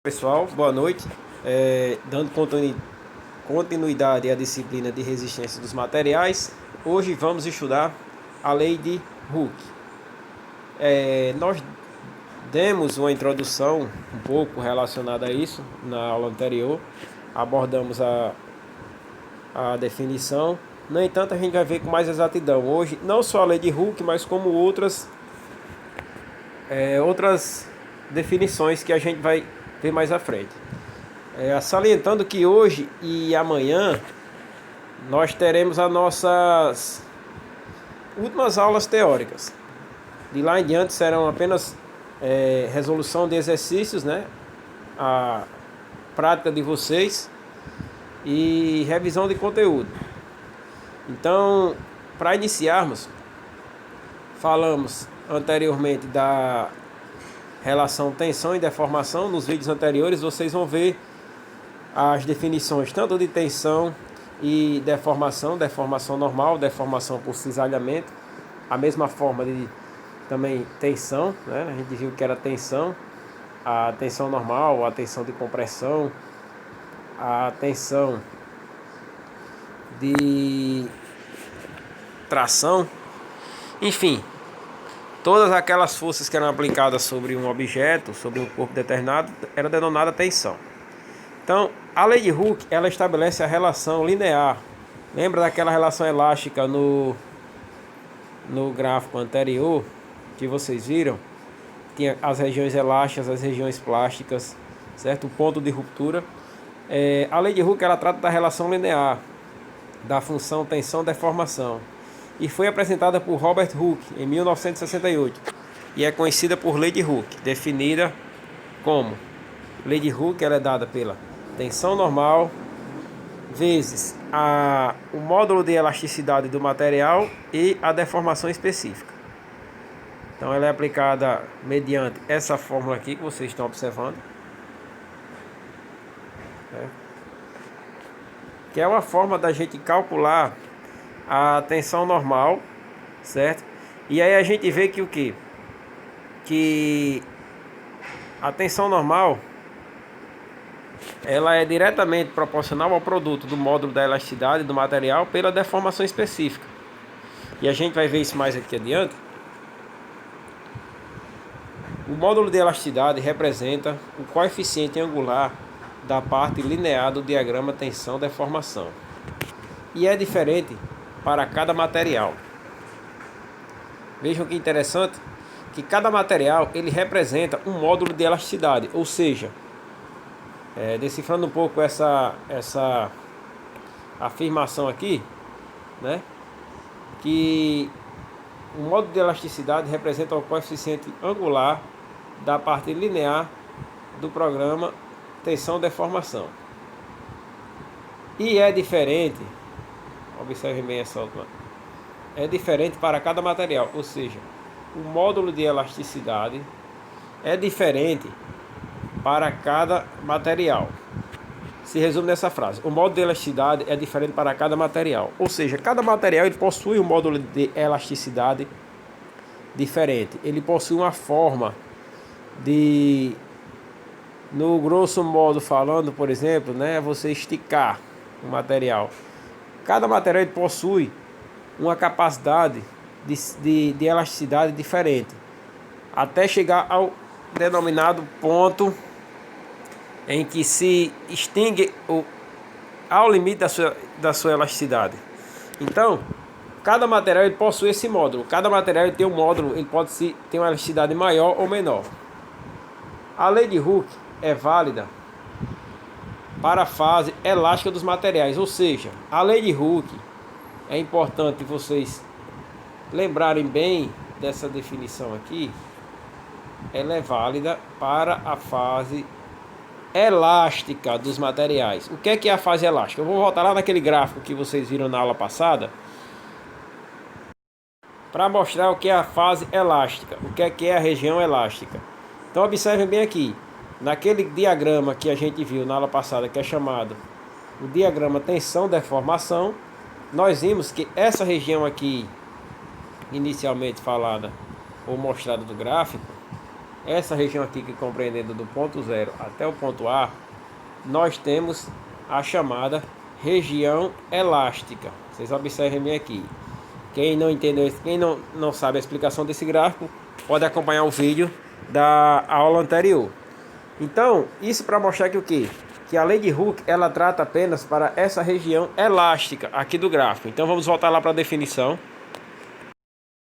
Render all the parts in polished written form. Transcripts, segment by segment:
Pessoal, boa noite. Dando continuidade à disciplina de resistência dos materiais, hoje vamos estudar a lei de Hooke. Nós demos uma introdução um pouco relacionada a isso na aula anterior, abordamos a definição. No entanto, a gente vai ver com mais exatidão hoje, não só a lei de Hooke, mas como outras definições que a gente vai ver mais à frente. Salientando que hoje e amanhã nós teremos as nossas últimas aulas teóricas. De lá em diante serão apenas resolução de exercícios, né? A prática de vocês e revisão de conteúdo. Então, para iniciarmos, falamos anteriormente da relação tensão e deformação. Nos vídeos anteriores vocês vão ver as definições tanto de tensão e deformação, deformação normal, deformação por cisalhamento, a mesma forma de também tensão, né? A gente viu que era tensão, a tensão normal, a tensão de compressão, a tensão de tração, enfim, todas aquelas forças que eram aplicadas sobre um objeto, sobre um corpo determinado, era denominada tensão. Então, a lei de Hooke, ela estabelece a relação linear. Lembra daquela relação elástica no gráfico anterior que vocês viram? Tinha as regiões elásticas, as regiões plásticas, certo? O ponto de ruptura. A lei de Hooke, ela trata da relação linear da função tensão-deformação e foi apresentada por Robert Hooke em 1968 e é conhecida por lei de Hooke, definida como lei de Hooke. Ela é dada pela tensão normal vezes o módulo de elasticidade do material e a deformação específica. Então ela é aplicada mediante essa fórmula aqui que vocês estão observando, que é uma forma da gente calcular a tensão normal, certo? E aí a gente vê que o quê? Que a tensão normal ela é diretamente proporcional ao produto do módulo da elasticidade do material pela deformação específica. E a gente vai ver isso mais aqui adiante. O módulo de elasticidade representa o coeficiente angular da parte linear do diagrama tensão-deformação. E é diferente para cada material. Vejam que interessante, que cada material ele representa um módulo de elasticidade, ou seja, decifrando um pouco essa afirmação aqui, né, que o módulo de elasticidade representa o coeficiente angular da parte linear do programa tensão-deformação. E é diferente, observe bem essa última, é diferente para cada material, ou seja, o módulo de elasticidade é diferente para cada material. Se resume nessa frase: o módulo de elasticidade é diferente para cada material, ou seja, cada material ele possui um módulo de elasticidade diferente, ele possui uma forma de, no grosso modo falando, por exemplo, né, você esticar o material. Cada material ele possui uma capacidade de elasticidade diferente, até chegar ao denominado ponto em que se extingue ao limite da sua elasticidade. Então, cada material ele possui esse módulo. Cada material ele tem um módulo, ele pode ter uma elasticidade maior ou menor. A lei de Hooke é válida para a fase elástica dos materiais, ou seja, a lei de Hooke, é importante vocês lembrarem bem dessa definição aqui, ela é válida para a fase elástica dos materiais. O que é a fase elástica? Eu vou voltar lá naquele gráfico que vocês viram na aula passada para mostrar o que é a fase elástica, o que é a região elástica. Então observem bem aqui, naquele diagrama que a gente viu na aula passada, que é chamado o diagrama tensão-deformação, nós vimos que essa região aqui, inicialmente falada ou mostrada do gráfico, essa região aqui que compreendendo do ponto 0 até o ponto A, nós temos a chamada região elástica. Vocês observem bem aqui. Quem não entendeu, quem não sabe a explicação desse gráfico, pode acompanhar o vídeo da aula anterior. Então, isso para mostrar que o quê? Que a lei de Hooke, ela trata apenas para essa região elástica aqui do gráfico. Então vamos voltar lá para a definição.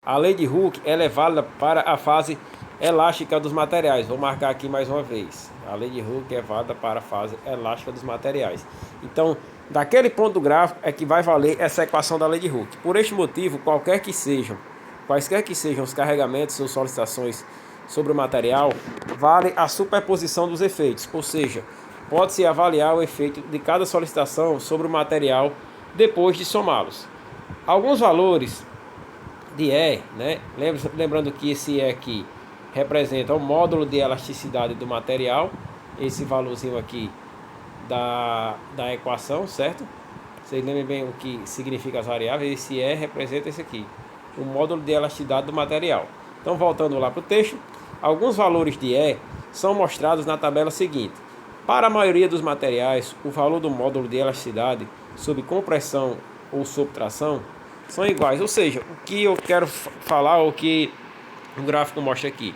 A lei de Hooke, ela é válida para a fase elástica dos materiais. Vou marcar aqui mais uma vez. A lei de Hooke é válida para a fase elástica dos materiais. Então, daquele ponto do gráfico é que vai valer essa equação da lei de Hooke. Por este motivo, quaisquer que sejam os carregamentos ou solicitações sobre o material, vale a superposição dos efeitos, ou seja, pode-se avaliar o efeito de cada solicitação sobre o material depois de somá-los. Alguns valores de E, né? Lembrando que esse E aqui representa o módulo de elasticidade do material, esse valorzinho aqui da equação, certo? Vocês lembram bem o que significa as variáveis? Esse E representa esse aqui, o módulo de elasticidade do material. Então, voltando lá para o texto, alguns valores de E são mostrados na tabela seguinte. Para a maioria dos materiais, o valor do módulo de elasticidade sob compressão ou sob tração são iguais. Ou seja, o que eu quero falar, o que o gráfico mostra aqui,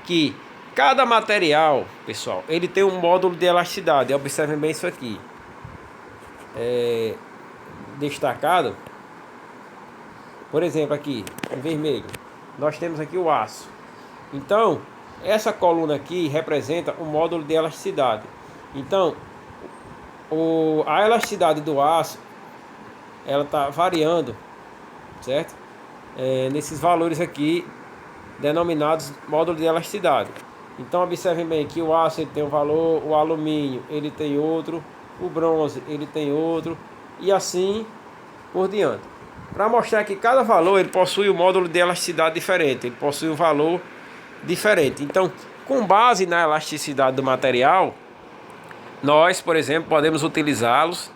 que cada material, pessoal, ele tem um módulo de elasticidade. Observem bem isso aqui. Destacado, por exemplo, aqui em vermelho, nós temos aqui o aço. Então, essa coluna aqui representa o módulo de elasticidade. Então, a elasticidade do aço, ela está variando, certo? Nesses valores aqui, denominados módulo de elasticidade. Então, observem bem que o aço ele tem um valor, o alumínio ele tem outro, o bronze ele tem outro, e assim por diante. Para mostrar que cada valor ele possui um módulo de elasticidade diferente, ele possui um valor diferente. Então, com base na elasticidade do material, nós, por exemplo, podemos utilizá-los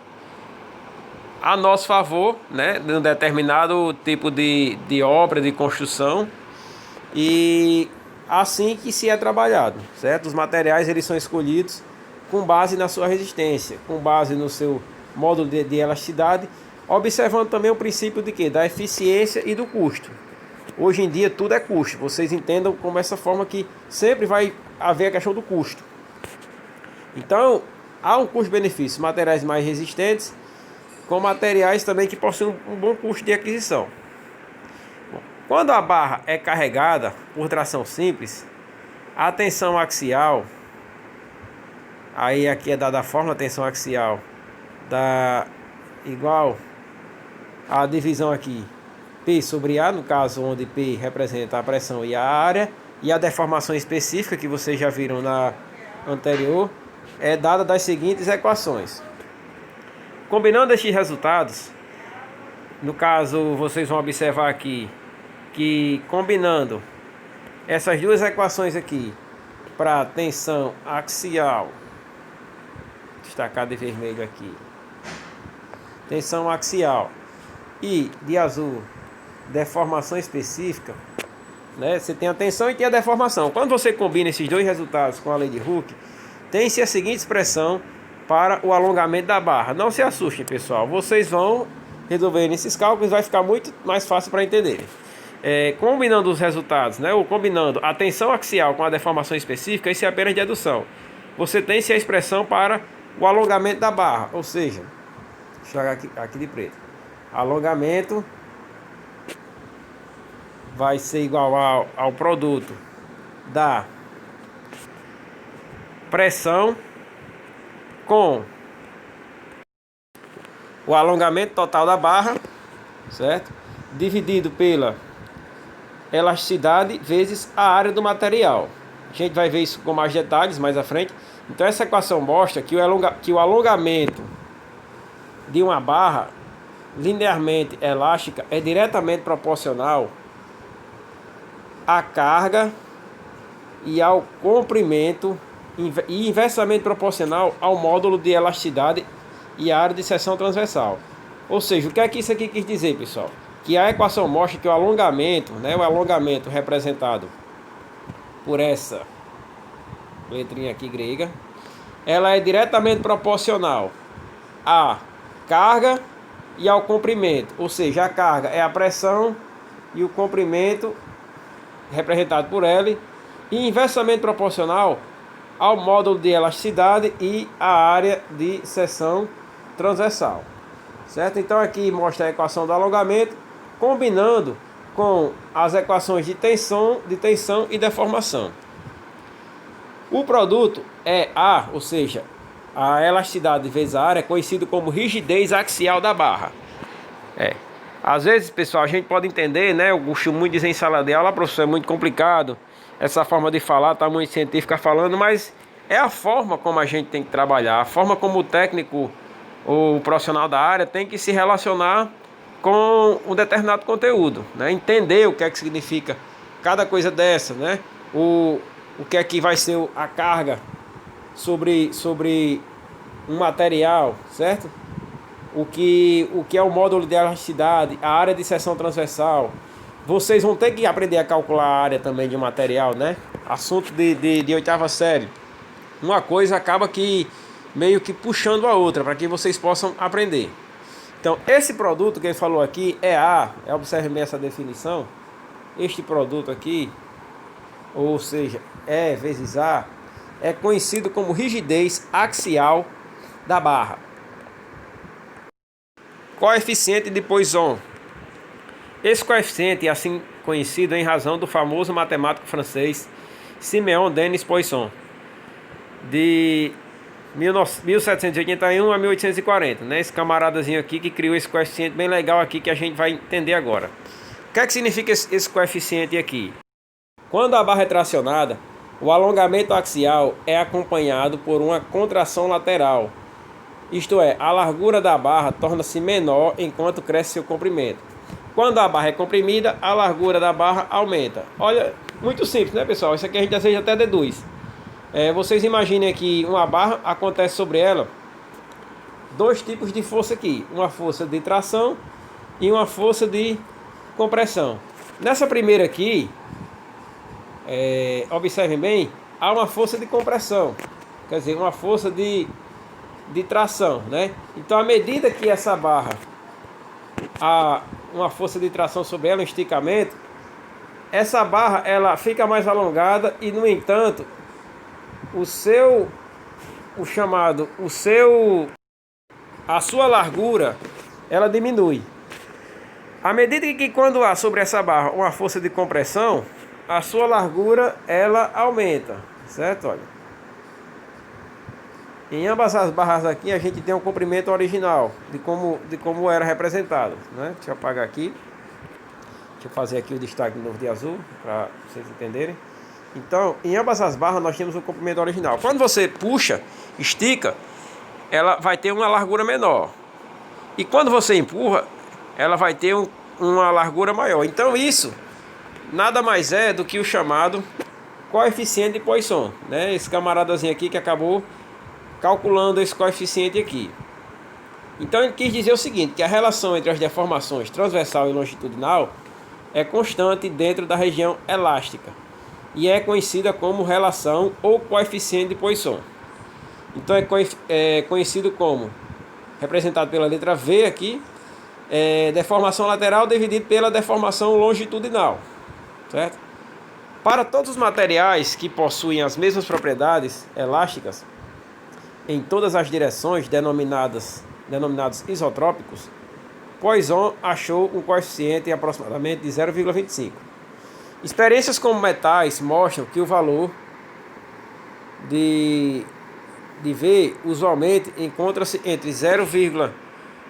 a nosso favor, né, de um determinado tipo de obra, de construção, e assim que se é trabalhado, certo? Os materiais eles são escolhidos com base na sua resistência, com base no seu módulo de elasticidade, observando também o princípio de quê? Da eficiência e do custo. Hoje em dia tudo é custo. Vocês entendam como essa forma que sempre vai haver a questão do custo. Então, há um custo-benefício. Materiais mais resistentes, com materiais também que possuem um bom custo de aquisição. Bom, quando a barra é carregada por tração simples, a tensão axial, aí aqui é dada a fórmula, a tensão axial dá igual a divisão aqui P sobre A, no caso onde P representa a pressão e a área, e a deformação específica que vocês já viram na anterior, é dada das seguintes equações. Combinando estes resultados, no caso vocês vão observar aqui que combinando essas duas equações aqui para tensão axial, destacado em vermelho aqui, tensão axial, e de azul, deformação específica, né? Você tem a tensão e tem a deformação. Quando você combina esses dois resultados com a lei de Hooke, tem-se a seguinte expressão para o alongamento da barra. Não se assustem, pessoal. Vocês vão resolver esses cálculos, vai ficar muito mais fácil para entenderem. Combinando os resultados, né? Ou combinando a tensão axial com a deformação específica, isso é apenas dedução. Você tem-se a expressão para o alongamento da barra, ou seja, deixa eu jogar aqui de preto. Alongamento vai ser igual ao produto da pressão com o alongamento total da barra, certo? Dividido pela elasticidade vezes a área do material. A gente vai ver isso com mais detalhes mais à frente. Então essa equação mostra que o alongamento de uma barra linearmente elástica é diretamente proporcional à carga e ao comprimento, e inversamente proporcional ao módulo de elasticidade e a área de seção transversal. Ou seja, o que é que isso aqui quis dizer, pessoal? Que a equação mostra que o alongamento, né, o alongamento representado por essa letrinha aqui grega, ela é diretamente proporcional à carga e ao comprimento, ou seja, a carga é a pressão e o comprimento representado por L, e inversamente proporcional ao módulo de elasticidade e à área de seção transversal, certo? Então aqui mostra a equação do alongamento combinando com as equações de tensão e deformação. O produto é A, ou seja, a elasticidade vezes a área, é conhecido como rigidez axial da barra. Às vezes, pessoal, a gente pode entender, né? Eu gosto muito de dizer em sala de aula, professor, é muito complicado. Essa forma de falar tá muito científica falando, mas é a forma como a gente tem que trabalhar, a forma como o técnico ou o profissional da área tem que se relacionar com um determinado conteúdo, né? Entender o que é que significa cada coisa dessa, né? O que é que vai ser a carga sobre um material, certo? O que é o módulo de elasticidade, a área de seção transversal. Vocês vão ter que aprender a calcular a área também de um material, né? Assunto de oitava série. Uma coisa acaba que meio que puxando a outra, para que vocês possam aprender. Então, esse produto que ele falou aqui é A, observe bem essa definição. Este produto aqui, ou seja, E vezes A, é conhecido como rigidez axial da barra. Coeficiente de Poisson. Esse coeficiente é assim conhecido em razão do famoso matemático francês Siméon Denis Poisson, de 1781 a 1840, né? Esse camaradazinho aqui que criou esse coeficiente bem legal aqui que a gente vai entender agora. O que é que significa esse coeficiente aqui? Quando a barra é tracionada, o alongamento axial é acompanhado por uma contração lateral. Isto é, a largura da barra torna-se menor enquanto cresce seu comprimento. Quando a barra é comprimida, a largura da barra aumenta. Olha, muito simples, né, pessoal? Isso aqui a gente às vezes até deduz. Vocês imaginem que uma barra acontece sobre ela dois tipos de força aqui. Uma força de tração e uma força de compressão. Nessa primeira aqui, observem bem, há uma força de compressão. Quer dizer, uma força de tração, né? Então, à medida que essa barra há uma força de tração sobre ela, um esticamento, essa barra ela fica mais alongada e, no entanto, a sua largura ela diminui. À medida que quando há sobre essa barra uma força de compressão, a sua largura ela aumenta, certo? Olha. Em ambas as barras aqui a gente tem um comprimento original de como era representado, né? Deixa eu apagar aqui. Deixa eu fazer aqui o destaque novo de azul para vocês entenderem. Então, em ambas as barras nós temos um comprimento original. Quando você puxa, estica, ela vai ter uma largura menor. E quando você empurra, ela vai ter uma largura maior. Então isso nada mais é do que o chamado coeficiente de Poisson, né? Esse camaradazinho aqui que acabou calculando esse coeficiente aqui. Então ele quis dizer o seguinte, que a relação entre as deformações transversal e longitudinal é constante dentro da região elástica e é conhecida como relação ou coeficiente de Poisson. Então é conhecido como, representado pela letra V aqui, deformação lateral dividido pela deformação longitudinal, certo? Para todos os materiais que possuem as mesmas propriedades elásticas em todas as direções, denominados isotrópicos, Poisson achou um coeficiente aproximadamente de 0,25. Experiências com metais mostram que o valor de V usualmente encontra-se entre 0,25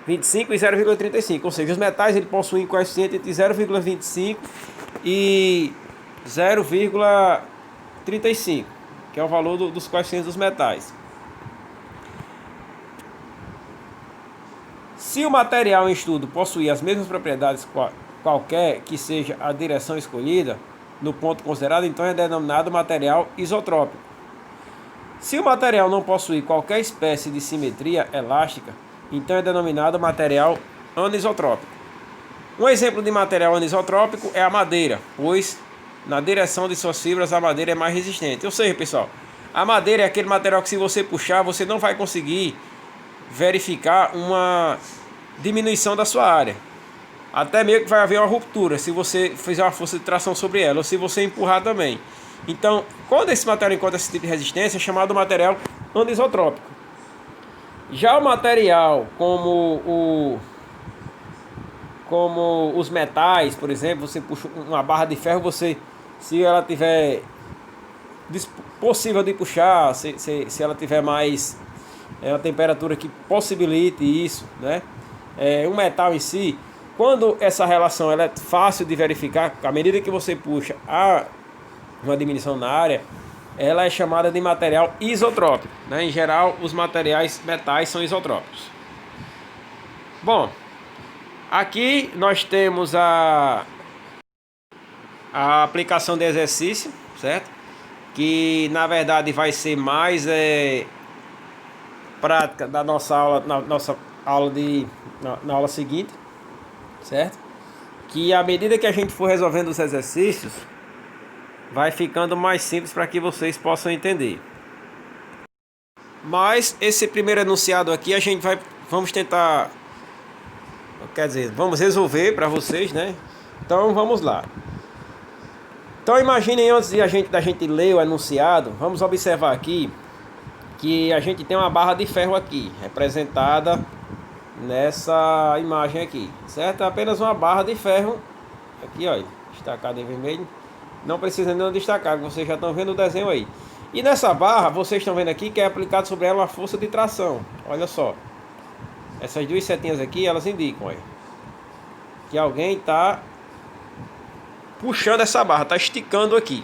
e 0,35, ou seja, os metais ele possuem coeficiente entre 0,25 e 0,35, que é o valor dos coeficientes dos metais. Se o material em estudo possuir as mesmas propriedades, qualquer que seja a direção escolhida no ponto considerado, então é denominado material isotrópico. Se o material não possuir qualquer espécie de simetria elástica, então é denominado material anisotrópico. Um exemplo de material anisotrópico é a madeira, pois na direção de suas fibras a madeira é mais resistente. Ou seja, pessoal, A madeira é aquele material que, se você puxar, você não vai conseguir verificar uma diminuição da sua área. Até meio que vai haver uma ruptura se você fizer uma força de tração sobre ela, ou se você empurrar também. Então, quando esse material encontra esse tipo de resistência, é chamado material anisotrópico. Já o material como os metais, por exemplo, você puxa uma barra de ferro, se ela tiver possível de puxar, se ela tiver mais uma temperatura que possibilite isso, né? Um metal em si, quando essa relação ela é fácil de verificar, à medida que você puxa, há uma diminuição na área, ela é chamada de material isotrópico, né? Em geral, os materiais metais são isotrópicos. Bom, aqui nós temos a aplicação de exercício, certo? Que na verdade vai ser mais prática da nossa aula, na aula seguinte, certo? Que à medida que a gente for resolvendo os exercícios, vai ficando mais simples para que vocês possam entender. Mas esse primeiro enunciado aqui vamos tentar, quer dizer, vamos resolver para vocês, né? Então vamos lá. Então imaginem, antes da gente ler o enunciado, vamos observar aqui que a gente tem uma barra de ferro aqui, representada nessa imagem aqui, certo? É apenas uma barra de ferro, aqui ó, destacada em vermelho. Não precisa nem destacar, vocês já estão vendo o desenho aí. E nessa barra, vocês estão vendo aqui que é aplicado sobre ela uma força de tração. Olha só. Essas duas setinhas aqui, elas indicam, olha, que alguém está puxando essa barra, está esticando aqui.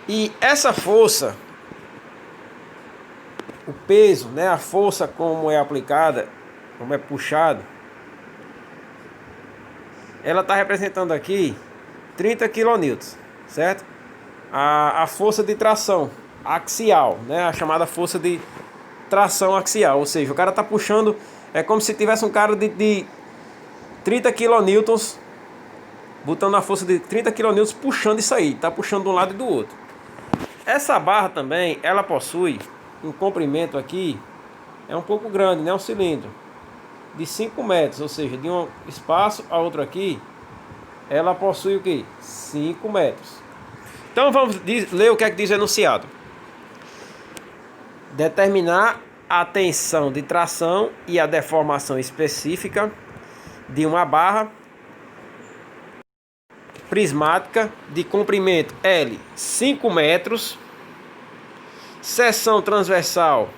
E essa força, o peso, né, a força como é aplicada, como é puxado, ela está representando aqui 30 kN, certo? A força de tração axial, né? A chamada força de tração axial, ou seja, o cara está puxando, é como se tivesse um cara de 30 kN, botando a força de 30 kN puxando isso aí, está puxando de um lado e do outro. Essa barra também, ela possui um comprimento aqui, é um pouco grande, né? Um cilindro de 5 metros, ou seja, de um espaço a outro aqui, ela possui o que? 5 metros. Então vamos ler o que é que diz o enunciado. Determinar a tensão de tração e a deformação específica de uma barra prismática de comprimento L 5 metros, seção transversal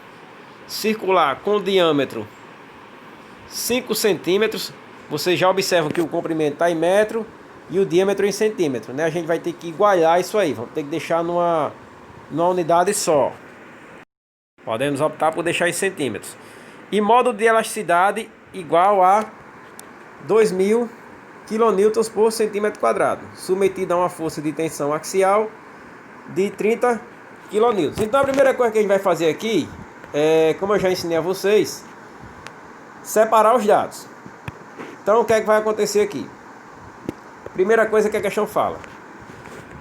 circular com diâmetro 5 centímetros. Vocês já observam que o comprimento está em metro e o diâmetro em centímetro, né? A gente vai ter que igualar isso aí, vamos ter que deixar numa unidade só. Podemos optar por deixar em centímetros. E módulo de elasticidade igual a 2000 kN por centímetro quadrado, submetido a uma força de tensão axial de 30 kN. Então a primeira coisa que a gente vai fazer aqui é, como eu já ensinei a vocês, separar os dados. Então o que é que vai acontecer aqui? Primeira coisa que a questão fala: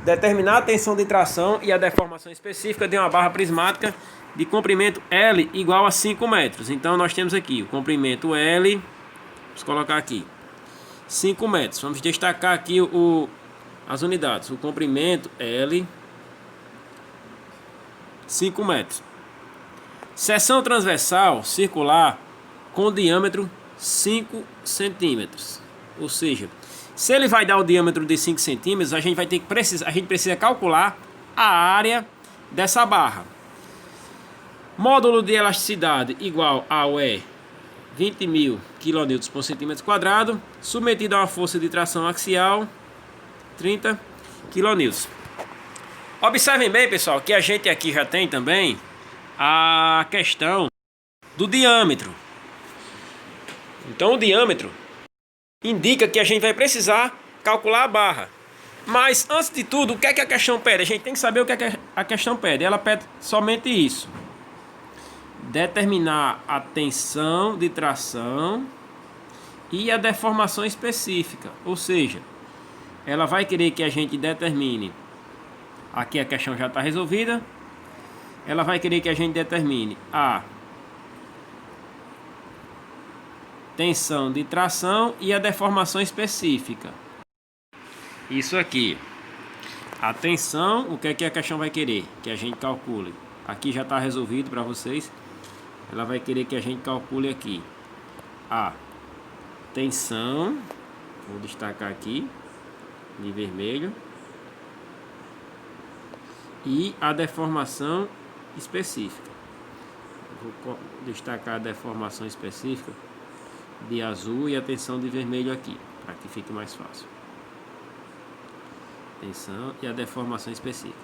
determinar a tensão de tração e a deformação específica de uma barra prismática de comprimento L igual a 5 metros. Então nós temos aqui o comprimento L, vamos colocar aqui 5 metros. Vamos destacar aqui as unidades. O comprimento L 5 metros. Seção transversal circular com diâmetro 5 centímetros. Ou seja, se ele vai dar o diâmetro de 5 centímetros, a gente precisa calcular a área dessa barra. Módulo de elasticidade igual ao 20.000 kN por centímetro quadrado, submetido a uma força de tração axial 30 kN. Observem bem, pessoal, que a gente aqui já tem também a questão do diâmetro. Então o diâmetro indica que a gente vai precisar calcular a barra. Mas antes de tudo, o que é que a questão pede? A gente tem que saber o que é que a questão pede. Ela pede somente isso: determinar a tensão de tração e a deformação específica. Ou seja, ela vai querer que a gente determine Aqui a questão já está resolvida. Ela vai querer que a gente determine a tensão de tração e a deformação específica. Isso aqui. A tensão, o que é que a questão vai querer? Que a gente calcule. Aqui já está resolvido para vocês. Ela vai querer que a gente calcule aqui a tensão. Vou destacar aqui de vermelho. E a deformação específica. Vou destacar a deformação específica de azul e a tensão de vermelho aqui, para que fique mais fácil. Tensão e a deformação específica.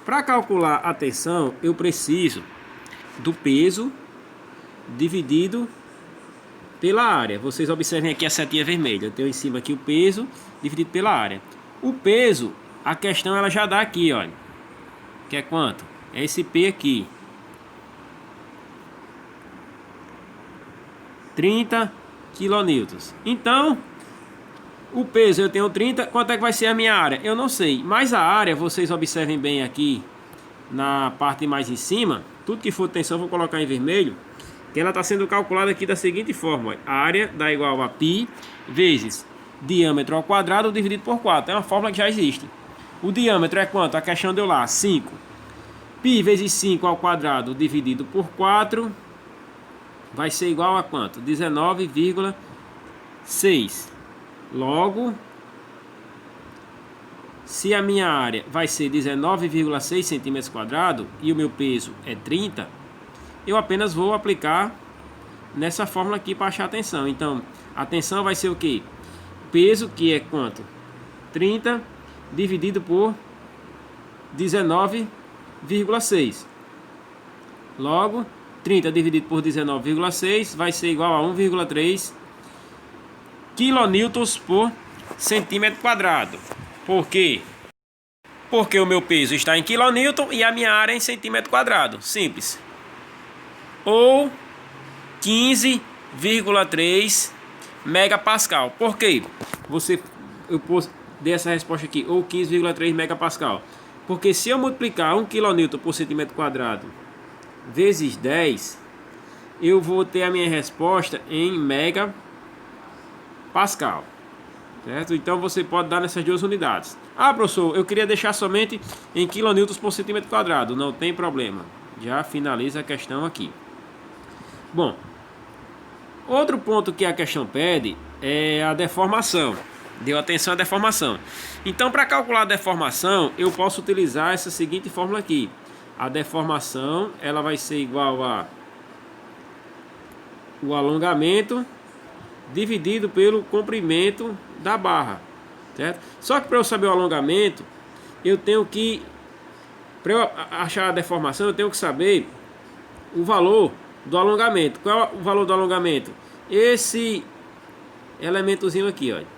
Para calcular a tensão, eu preciso do peso dividido pela área. Vocês observem aqui a setinha vermelha. Eu tenho em cima aqui o peso dividido pela área. O peso, a questão ela já dá aqui, olha. Que é quanto? É esse P aqui. 30 kN. Então, o peso eu tenho 30. Quanto é que vai ser a minha área? Eu não sei. Mas a área, vocês observem bem aqui na parte mais em cima. Tudo que for tensão eu vou colocar em vermelho. Que ela está sendo calculada aqui da seguinte forma. Olha. A área dá igual a π vezes diâmetro ao quadrado dividido por 4. É uma fórmula que já existe. O diâmetro é quanto? A questão deu lá, 5. Π vezes 5 ao quadrado dividido por 4 vai ser igual a quanto? 19,6. Logo, se a minha área vai ser 19,6 centímetros quadrados e o meu peso é 30, eu apenas vou aplicar nessa fórmula aqui para achar a tensão. Então, a tensão vai ser o quê? Peso, que é quanto? 30 dividido por 19,6. Logo, 30 dividido por 19,6 vai ser igual a 1,3 kN por centímetro quadrado. Por quê? Porque o meu peso está em kN e a minha área é em centímetro quadrado. Simples. Ou 15,3 megapascal. Por quê? Eu dei essa resposta aqui, ou 15,3 megapascal. Porque se eu multiplicar 1 kN por centímetro quadrado vezes 10, eu vou ter a minha resposta em megapascal. Certo? Então você pode dar nessas duas unidades. Ah, professor, eu queria deixar somente em kN por centímetro quadrado. Não tem problema. Já finaliza a questão aqui. Bom, outro ponto que a questão pede é a deformação. Deu atenção à deformação. Então, para calcular a deformação, eu posso utilizar essa seguinte fórmula aqui. A deformação, ela vai ser igual a o alongamento dividido pelo comprimento da barra, certo? Só que para eu saber o alongamento, eu tenho que, para eu achar a deformação, eu tenho que saber o valor do alongamento. Qual é o valor do alongamento? Esse elementozinho aqui, olha.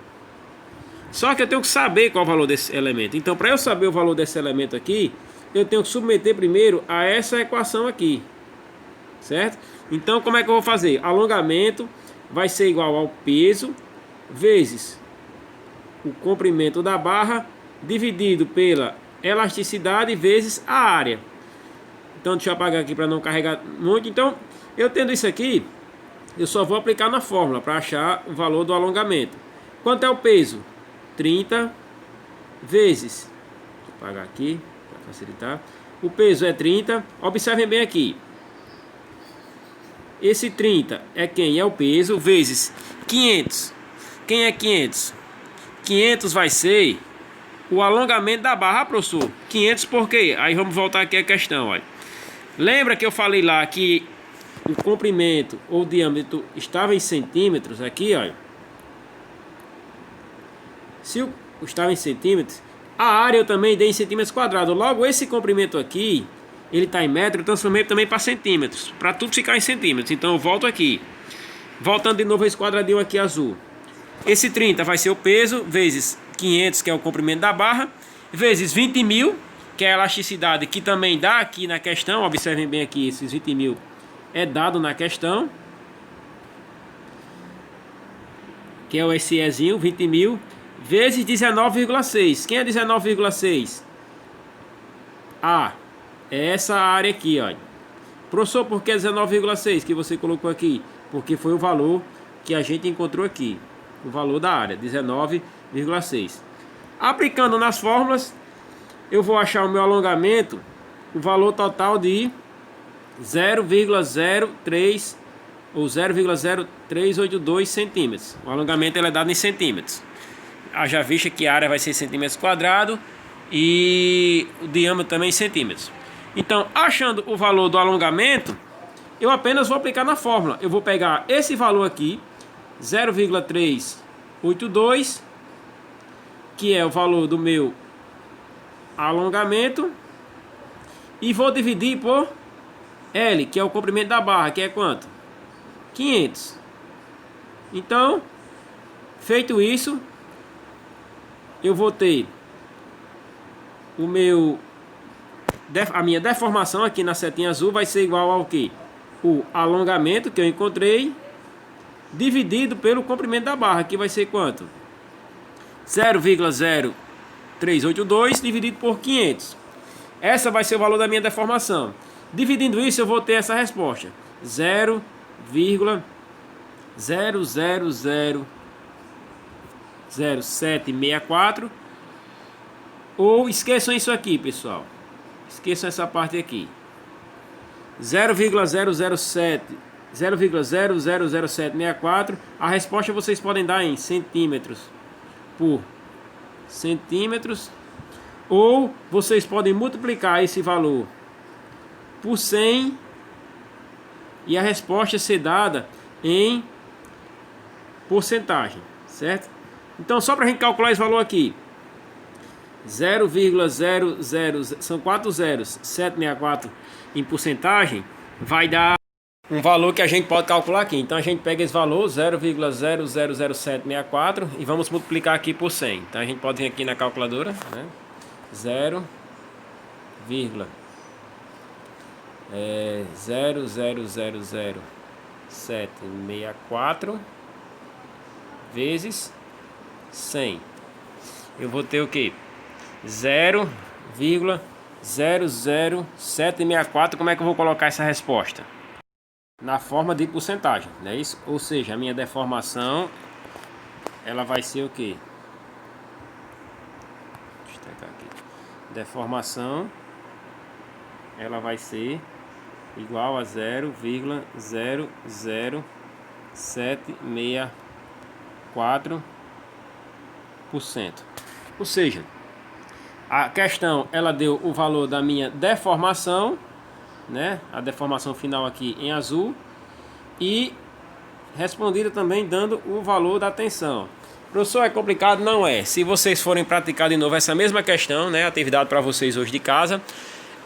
Só que eu tenho que saber qual é o valor desse elemento. Então, para eu saber o valor desse elemento aqui, eu tenho que submeter primeiro a essa equação aqui, certo? Então, como é que eu vou fazer? Alongamento vai ser igual ao peso vezes o comprimento da barra dividido pela elasticidade vezes a área. Então, deixa eu apagar aqui para não carregar muito. Então, eu tendo isso aqui, eu só vou aplicar na fórmula para achar o valor do alongamento. Quanto é o peso? 30 vezes, deixa eu apagar aqui para facilitar. O peso é 30. Observem bem aqui. Esse 30 é quem? É o peso vezes 500. Quem é 500? 500 vai ser o alongamento da barra, professor. 500 por quê? Aí vamos voltar aqui à questão, olha. Lembra que eu falei lá que o comprimento ou diâmetro estava em centímetros aqui, olha. Se estava em centímetros, a área eu também dei em centímetros quadrados. Logo, esse comprimento aqui, ele está em metro, eu transformei também para centímetros, para tudo ficar em centímetros. Então eu volto aqui, voltando de novo a esse quadradinho aqui azul. Esse 30 vai ser o peso, vezes 500, que é o comprimento da barra, vezes 20.000, que é a elasticidade, que também dá aqui na questão. Observem bem aqui, esses 20.000 é dado na questão, que é o SEzinho, 20.000, vezes 19,6. Quem é 19,6? A é essa área aqui, ó. Professor, por que 19,6 que você colocou aqui? Porque foi o valor que a gente encontrou aqui. O valor da área, 19,6. Aplicando nas fórmulas, eu vou achar o meu alongamento, o valor total de 0,03 ou 0,0382 centímetros. O alongamento ele é dado em centímetros. Haja vista que a área vai ser centímetros quadrados e o diâmetro também em centímetros. Então, achando o valor do alongamento, eu apenas vou aplicar na fórmula. Eu vou pegar esse valor aqui, 0,382, que é o valor do meu alongamento, e vou dividir por L, que é o comprimento da barra, que é quanto? 500. Então, feito isso, eu vou ter a minha deformação aqui na setinha azul vai ser igual ao que? O alongamento que eu encontrei dividido pelo comprimento da barra, que vai ser quanto? 0,0382 dividido por 500. Essa vai ser o valor da minha deformação. Dividindo isso, eu vou ter essa resposta: 0,0000764. Ou esqueçam isso aqui, pessoal. Esqueçam essa parte aqui. 0,00764. A resposta vocês podem dar em centímetros por centímetros. Ou vocês podem multiplicar esse valor por 100 e a resposta ser dada em porcentagem, certo? Então, só para a gente calcular esse valor aqui, 0,00 são 4 zeros, 764 em porcentagem, vai dar um valor que a gente pode calcular aqui. Então a gente pega esse valor 0,00764 e vamos multiplicar aqui por 100. Então a gente pode vir aqui na calculadora, né? 0,0000764 vezes 100. Eu vou ter o que? 0,00764. Como é que eu vou colocar essa resposta? Na forma de porcentagem, não é isso? Ou seja, a minha deformação ela vai ser o que? Deixa eu destacar aqui. Deformação ela vai ser igual a 0,00764%. Ou seja, a questão ela deu o valor da minha deformação, né? A deformação final aqui em azul, e respondida também dando o valor da tensão. Professor, é complicado? Não é. Se vocês forem praticar de novo essa mesma questão, né? Atividade para vocês hoje de casa,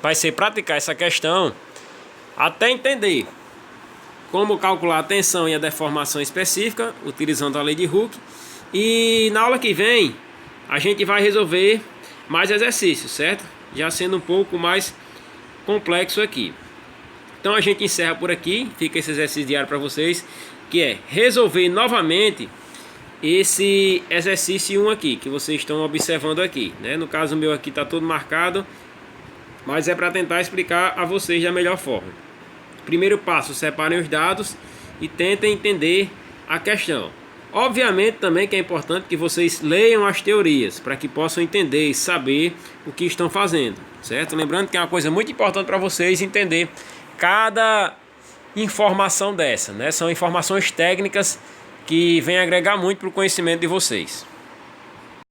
vai ser praticar essa questão até entender como calcular a tensão e a deformação específica, utilizando a lei de Hooke. E na aula que vem, a gente vai resolver mais exercícios, certo? Já sendo um pouco mais complexo aqui. Então a gente encerra por aqui. Fica esse exercício diário para vocês, que é resolver novamente esse exercício 1 aqui, que vocês estão observando aqui, né? No caso meu aqui está todo marcado, mas é para tentar explicar a vocês da melhor forma. Primeiro passo, separem os dados e tentem entender a questão. Obviamente também que é importante que vocês leiam as teorias para que possam entender e saber o que estão fazendo, certo? Lembrando que é uma coisa muito importante para vocês entender cada informação dessa, né? São informações técnicas que vêm agregar muito para o conhecimento de vocês.